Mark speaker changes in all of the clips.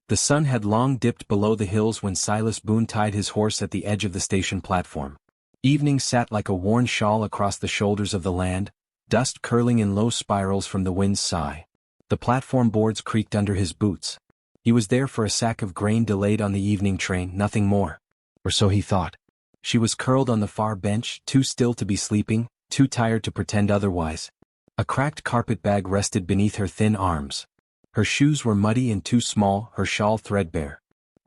Speaker 1: The sun had long dipped below the hills when Silas Boone tied his horse at the edge of the station platform. Evening sat like a worn shawl across the shoulders of the land, dust curling in low spirals from the wind's sigh. The platform boards creaked under his boots. He was there for a sack of grain delayed on the evening train, nothing more. Or so he thought. She was curled on the far bench, too still to be sleeping, too tired to pretend otherwise. A cracked carpet bag rested beneath her thin arms. Her shoes were muddy and too small, her shawl threadbare.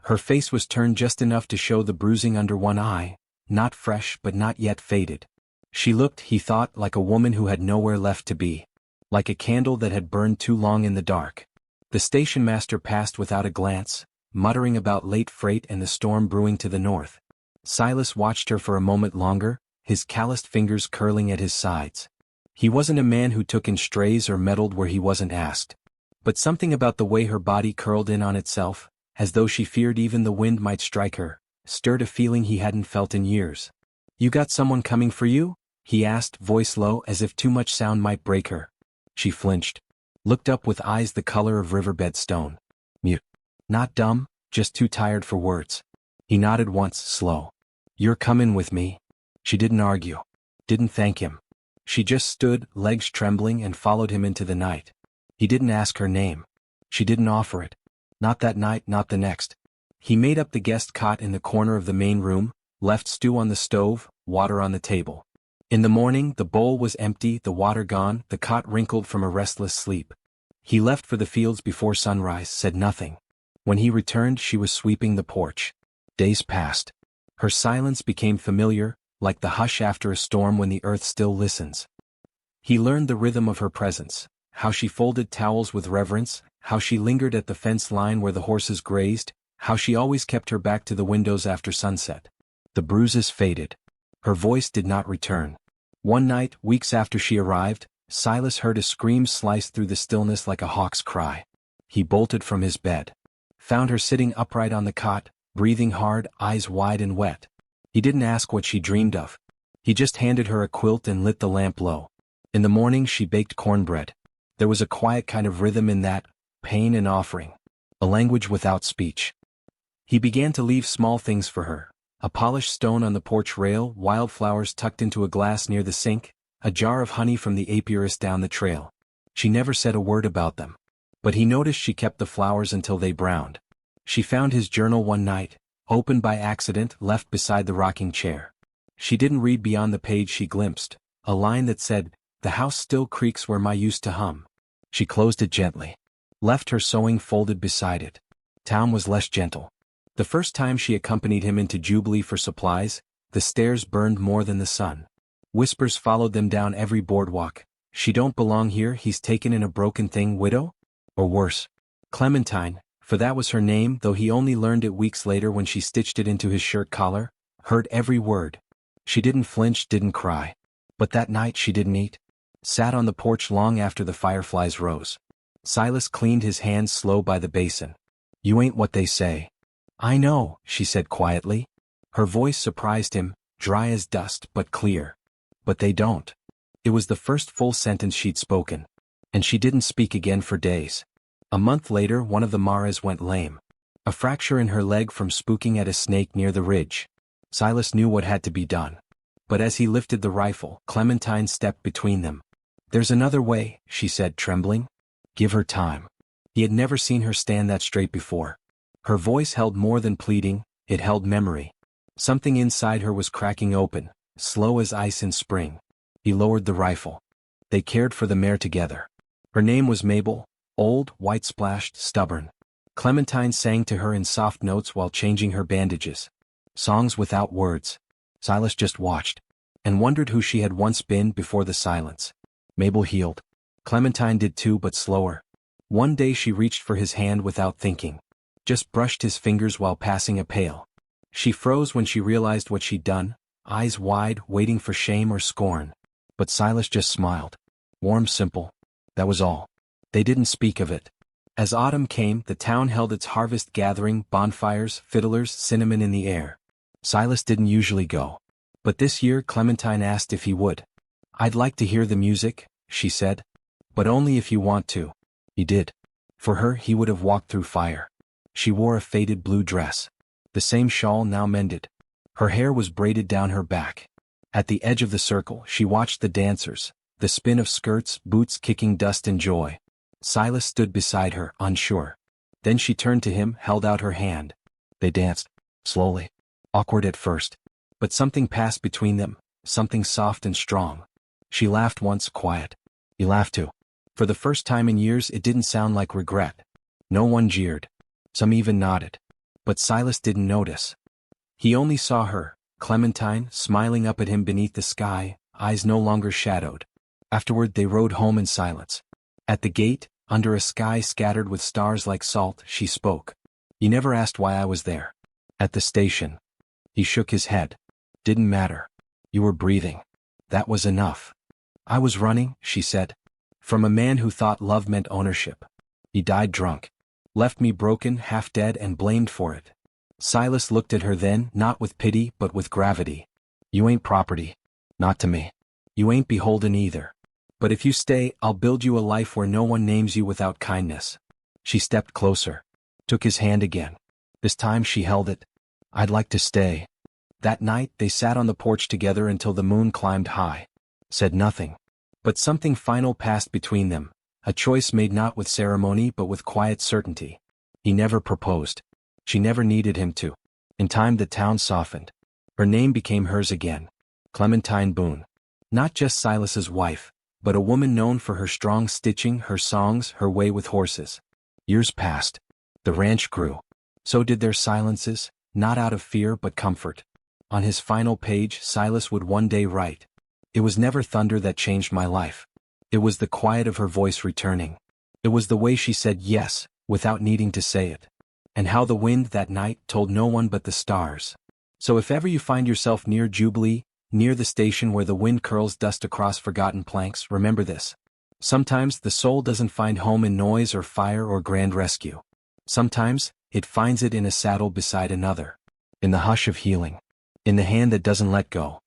Speaker 1: Her face was turned just enough to show the bruising under one eye, not fresh but not yet faded. She looked, he thought, like a woman who had nowhere left to be. Like a candle that had burned too long in the dark. The station master passed without a glance, muttering about late freight and the storm brewing to the north. Silas watched her for a moment longer, his calloused fingers curling at his sides. He wasn't a man who took in strays or meddled where he wasn't asked. But something about the way her body curled in on itself, as though she feared even the wind might strike her, stirred a feeling he hadn't felt in years. "You got someone coming for you?" he asked, voice low as if too much sound might break her. She flinched. Looked up with eyes the color of riverbed stone. Mute. Not dumb, just too tired for words. He nodded once, slow. "You're coming with me." She didn't argue. Didn't thank him. She just stood, legs trembling, and followed him into the night. He didn't ask her name. She didn't offer it. Not that night, not the next. He made up the guest cot in the corner of the main room, left stew on the stove, water on the table. In the morning, the bowl was empty, the water gone, the cot wrinkled from a restless sleep. He left for the fields before sunrise, said nothing. When he returned, she was sweeping the porch. Days passed. Her silence became familiar, like the hush after a storm when the earth still listens. He learned the rhythm of her presence, how she folded towels with reverence, how she lingered at the fence line where the horses grazed, how she always kept her back to the windows after sunset. The bruises faded. Her voice did not return. One night, weeks after she arrived, Silas heard a scream slice through the stillness like a hawk's cry. He bolted from his bed. Found her sitting upright on the cot, breathing hard, eyes wide and wet. He didn't ask what she dreamed of. He just handed her a quilt and lit the lamp low. In the morning she baked cornbread. There was a quiet kind of rhythm in that, pain and offering. A language without speech. He began to leave small things for her. A polished stone on the porch rail, wildflowers tucked into a glass near the sink, a jar of honey from the apiarist down the trail. She never said a word about them. But he noticed she kept the flowers until they browned. She found his journal one night, opened by accident, left beside the rocking chair. She didn't read beyond the page she glimpsed, a line that said, "The house still creaks where my used to hum." She closed it gently. Left her sewing folded beside it. Town was less gentle. The first time she accompanied him into Jubilee for supplies, the stairs burned more than the sun. Whispers followed them down every boardwalk. "She don't belong here, he's taken in a broken thing, widow?" Or worse. Clementine, for that was her name, though he only learned it weeks later when she stitched it into his shirt collar, heard every word. She didn't flinch, didn't cry. But that night she didn't eat. Sat on the porch long after the fireflies rose. Silas cleaned his hands slow by the basin. "You ain't what they say." "I know," she said quietly. Her voice surprised him, dry as dust but clear. "But they don't." It was the first full sentence she'd spoken. And she didn't speak again for days. A month later one of the Maras went lame. A fracture in her leg from spooking at a snake near the ridge. Silas knew what had to be done. But as he lifted the rifle, Clementine stepped between them. "There's another way," she said, trembling. "Give her time." He had never seen her stand that straight before. Her voice held more than pleading, it held memory. Something inside her was cracking open, slow as ice in spring. He lowered the rifle. They cared for the mare together. Her name was Mabel, old, white-splashed, stubborn. Clementine sang to her in soft notes while changing her bandages. Songs without words. Silas just watched, and wondered who she had once been before the silence. Mabel healed. Clementine did too, but slower. One day she reached for his hand without thinking. Just brushed his fingers while passing a pail. She froze when she realized what she'd done, eyes wide, waiting for shame or scorn. But Silas just smiled. Warm, simple. That was all. They didn't speak of it. As autumn came, the town held its harvest gathering, bonfires, fiddlers, cinnamon in the air. Silas didn't usually go. But this year Clementine asked if he would. "I'd like to hear the music," she said. "But only if you want to." He did. For her he would have walked through fire. She wore a faded blue dress. The same shawl now mended. Her hair was braided down her back. At the edge of the circle she watched the dancers, the spin of skirts, boots kicking dust and joy. Silas stood beside her, unsure. Then she turned to him, held out her hand. They danced, slowly, awkward at first. But something passed between them, something soft and strong. She laughed once, quiet. He laughed too. For the first time in years it didn't sound like regret. No one jeered. Some even nodded. But Silas didn't notice. He only saw her, Clementine, smiling up at him beneath the sky, eyes no longer shadowed. Afterward they rode home in silence. At the gate, under a sky scattered with stars like salt, she spoke. You never asked why I was there. At the station. He shook his head. Didn't matter. You were breathing. That was enough. I was running, she said. From a man who thought love meant ownership. He died drunk. Left me broken, half dead, and blamed for it. Silas looked at her then, not with pity but with gravity. You ain't property. Not to me. You ain't beholden either. But if you stay, I'll build you a life where no one names you without kindness. She stepped closer. Took his hand again. This time she held it. I'd like to stay. That night they sat on the porch together until the moon climbed high. Said nothing. But something final passed between them, a choice made not with ceremony but with quiet certainty. He never proposed. She never needed him to. In time the town softened. Her name became hers again. Clementine Boone. Not just Silas's wife, but a woman known for her strong stitching, her songs, her way with horses. Years passed. The ranch grew. So did their silences, not out of fear but comfort. On his final page Silas would one day write, "It was never thunder that changed my life. It was the quiet of her voice returning. It was the way she said yes, without needing to say it. And how the wind that night told no one but the stars." So if ever you find yourself near Jubilee, near the station where the wind curls dust across forgotten planks, remember this. Sometimes the soul doesn't find home in noise or fire or grand rescue. Sometimes it finds it in a saddle beside another. In the hush of healing. In the hand that doesn't let go.